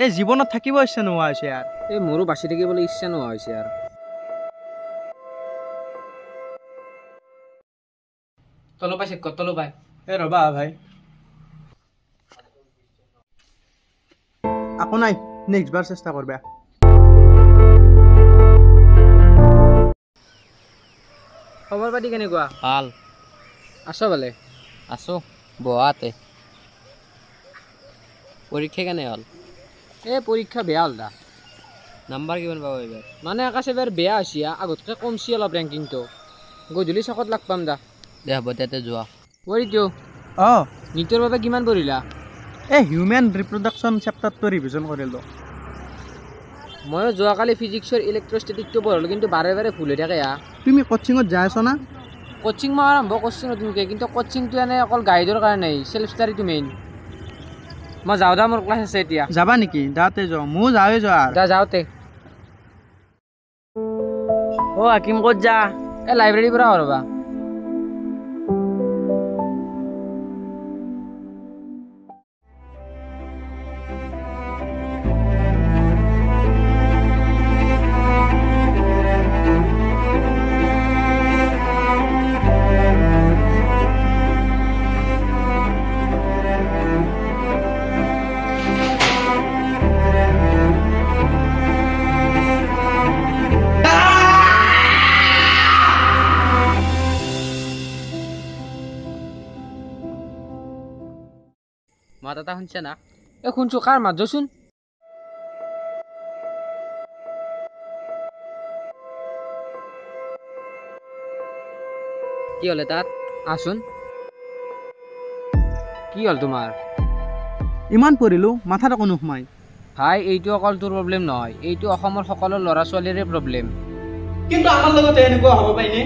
এই জীৱনত থাকিব ইচ্ছা নোহোৱা হৈছে ইয়াৰ এই মোৰো বাচি থাকিবলৈ ইচ্ছা নোহোৱা হৈছে আৰু তলো পাই চেক কৰ তলো পাই এই ৰ'বা ভাই একো নাই নেক্সট বাৰ চেষ্টা কৰবা খবৰ পাতি কেনেকুৱা ভাল আছো ভালে আছো বহাতে পৰীক্ষা কেনে হ'ল এই পৰীক্ষা বেয়া হ'ল দা নাম্বাৰ কিমান পাব এইবাৰ মানে আকাশ এবাৰ বেয়া হৈছে আগতকৈ কমছি অলপ ৰেংকিংটো গধূলি চকত লাগ পাম দা দে হ'ব তাতে যোৱা কৰিতো অঁ নিটৰ বাবে কিমান পঢ়িলা এই হিউমেন ৰিপ্ৰডাকশ্যন চেপ্টাৰটো ৰিভিজন কৰিলোঁ ময়ো যোৱাকালি ফিজিক্সৰ ইলেক্ট্ৰষ্টেটিকটো পঢ়িলোঁ কিন্তু বাৰে বাৰে ভুল হৈ থাকে তুমি কোচিঙত যাই আছ না কোচিং মই আৰম্ভ কৰিছোঁ নতুনকৈ কিন্তু কোচিংটো এনে অকল গাইডৰ কাৰণে চেল্ফ ষ্টাডিটো মেইন মই যাওঁ দা মোৰ ক্লাছ আছে এতিয়া যাবা নেকি যাওঁতে যাওঁ ময়ো যাওঁৱে যোৱা দা যাওঁতে অ' হাকিম ক'ত যা এই লাইব্ৰেৰীৰ পৰা ৰ'বা মাত এটা শুনছে না এই শুনছো কাৰ মাত যোচোন কি হ'লে তাত আচোন কি হ'ল তোমাৰ ইমান পঢ়িলোঁ মাথাত একো নোসোমাই ভাই এইটো অকল তোৰ প্ৰব্লেম নহয় এইটো অসমৰ সকলো ল'ৰা ছোৱালীৰে প্ৰব্লেম কিন্তু আমাৰ লগতে এনেকুৱা হ'ব পাৰিনে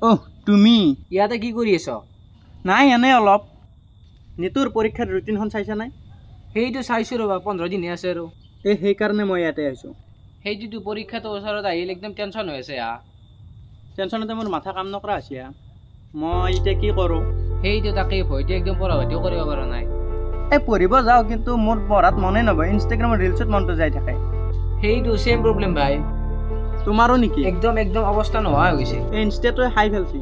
অহ তুমি ইয়াতে কি কৰি আছ নাই এনেই অলপ নিতুৰ পৰীক্ষাৰ ৰুটিনখন চাইছা নাই সেইটো চাইছোঁ ৰ'বা 15 দিনহে আছে আৰু সেইকাৰণে মই ইয়াতে আহিছোঁ সেইটোতো পৰীক্ষাটো ওচৰত আহিল একদম টেনশ্যন হৈ আছে টেনশ্যনতে মোৰ মাথা কাম নকৰা হৈছে মই এতিয়া কি কৰোঁ সেইটো তাকেই ভয়টো একদম পঢ়া পাতিও কৰিব পৰা নাই এই পঢ়িব যাওঁ কিন্তু মোৰ পঢ়াত মনে নবহে ইনষ্টাগ্ৰামৰ ৰিলছত মনটো যাই থাকে সেইটো চেম প্ৰব্লেম ভাই তোমাৰো নেকি একদম একদম অৱস্থা নোহোৱা হৈ গৈছে এই ইনষ্টাটোৱে খাই ফেলছি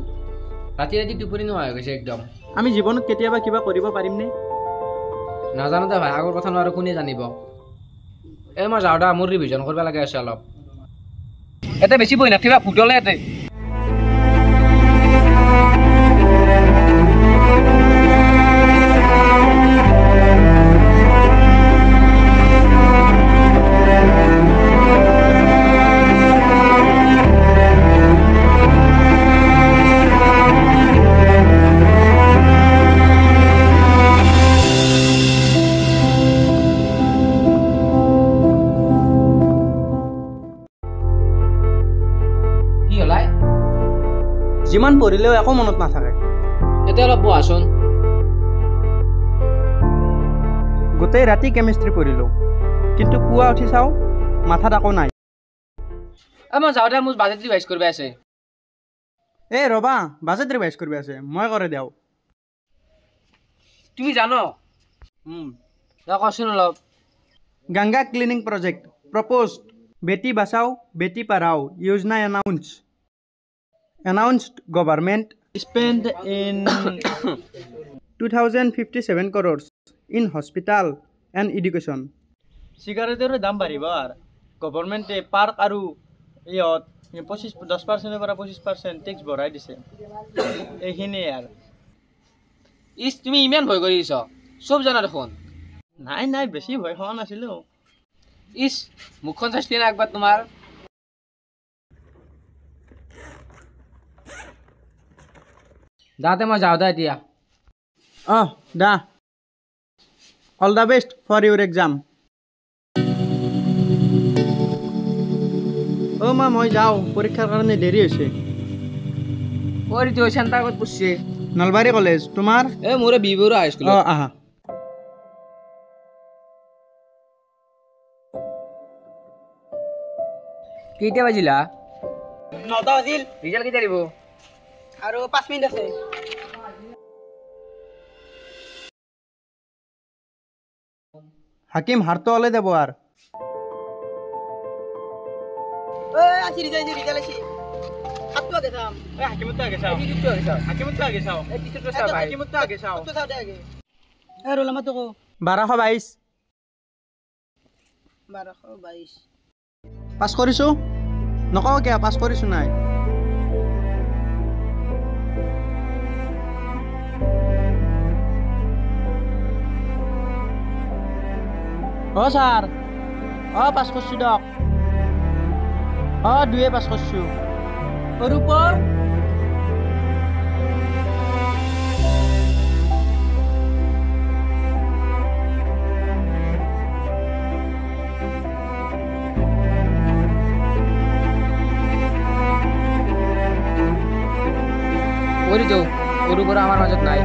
ৰাতি ৰাতি টোপনি নোহোৱা হৈ গৈছে একদম আমি জীৱনত কেতিয়াবা কিবা কৰিব পাৰিমনে নাজানো দে ভাই আগৰ কথা নোৱাৰো কোনে জানিব এই মই যাওঁ দা মোৰ ৰিভিজন কৰিব লাগে আছে অলপ ইয়াতে বেছি বহি নাথাকিবা ফুটলে ইয়াতে যিমান পঢ়িলেও একো মনত নাথাকে এতিয়া অলপ বহাচোন গোটেই ৰাতি কেমিষ্ট্ৰি পঢ়িলোঁ কিন্তু পুৱা উঠি চাওঁ মাথাত একো নাই মই যাওঁ দে মোৰ বাজেট ৰিভাইজ কৰিব আছে এই ৰ'বা বাজেট ৰিভাইজ কৰিব আছে মই কৰি দিওঁ তুমি জানো কচোন অলপ গংগা ক্লিনিং প্ৰজেক্ট প্ৰপ'জড বেটি বাচাও বেটি পঢ়াও योजना announced government spent in 2057 crores in hospital and education cigaretteৰ দাম বাঢ়িব আৰু গভৰ্ণমেণ্টে পাৰ্ক আৰু ইহঁত 10% পৰা 25% টেক্স বঢ়াই দিছে এইখিনিয়ে আৰু তুমি ইমান ভয় কৰিছ চব জানা দেখোন নাই নাই বেছি ভয় খোৱা নাছিলোঁ ইছ মুখখন চাইছিলি না একবাৰ তোমাৰ দাতে মই যাওঁ দা এতিয়া দা all the best for your exam মা মই যাওঁ পৰীক্ষাৰ কাৰণে দেৰি হৈছে ঐ ৰিতু চেণ্টাৰ ক'ত পঢ়ছে নলবাৰী কলেজ তোমাৰ মোৰে বিবৰুৱা হাইস্কুল আহা কেইটা বাজিলা 9টা বাজিল ৰিজাল্ট কেতিয়া দিব আৰু 5 মিনিট আছে হাকিম হাৰটো ওলাই যাব আৰু পাছ কৰিছো নকওঁ কিয় পাছ কৰিছো নাই ছাৰ পাছ কৰিছো দিয়ক 2 পাছ কৰিছো ৰূপৰ কৰি যাওঁ সৰু পৰা আমাৰ মাজত নাই